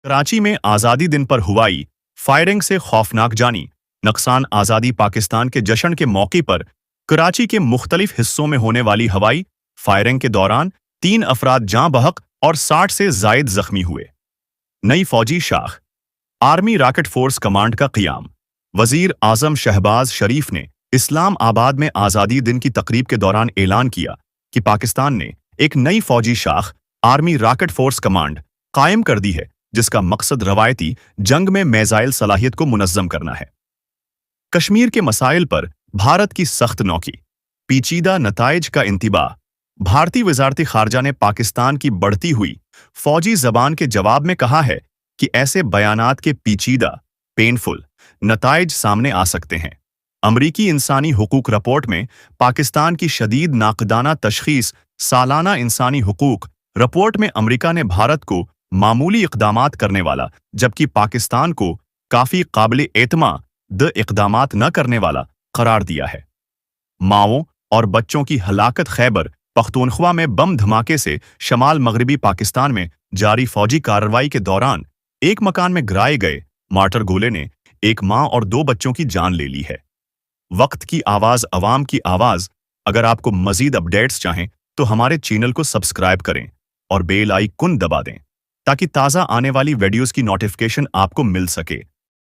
कराची में आज़ादी दिन पर हुई फायरिंग से खौफनाक जानी नुकसान। आज़ादी पाकिस्तान के जश्न के मौके पर कराची के मुख्तलिफ हिस्सों में होने वाली हवाई फायरिंग के दौरान 3 अफराद जाँ बहक और 60 से जायद जख्मी हुए। नई फौजी शाख आर्मी रॉकेट फोर्स कमांड का क़याम। वज़ीर आज़म शहबाज शरीफ ने इस्लाम आबाद में आज़ादी दिन की तकरीब के दौरान ऐलान किया कि पाकिस्तान ने एक नई फौजी शाख आर्मी रॉकेट फोर्स कमांड कायम कर दी है, जिसका मकसद रवायती जंग में मिसाइल सलाहियत को मुनज़्ज़म करना है। कश्मीर के मसाइल पर भारत की सख्त नौकी, पेचीदा नताइज का इंतबाह। भारतीय वज़ारत ख़ारजा ने पाकिस्तान की बढ़ती हुई फौजी ज़बान के जवाब में कहा है कि ऐसे बयानात के पेचीदा पेनफुल नताइज सामने आ सकते हैं। अमरीकी इंसानी हुकूक रिपोर्ट में पाकिस्तान की शदीद नाक़दाना तशख़ीस। सालाना इंसानी हुकूक रिपोर्ट में अमरीका ने भारत को मामूली इक़दामात करने वाला, जबकि पाकिस्तान को काफ़ी काबिल एतमाद इक़दामात न करने वाला करार दिया है। माओं और बच्चों की हलाकत। खैबर पख्तूनख्वा में बम धमाके से शमाल मगरबी पाकिस्तान में जारी फौजी कार्रवाई के दौरान एक मकान में गिराए गए मार्टर गोले ने एक मां और 2 बच्चों की जान ले ली है। वक्त की आवाज़, अवाम की आवाज़। अगर आपको मज़ीद अपडेट्स चाहें तो हमारे चैनल को सब्सक्राइब करें और बेल आइकन दबा दें ताकि ताज़ा आने वाली वीडियोस की नोटिफिकेशन आपको मिल सके।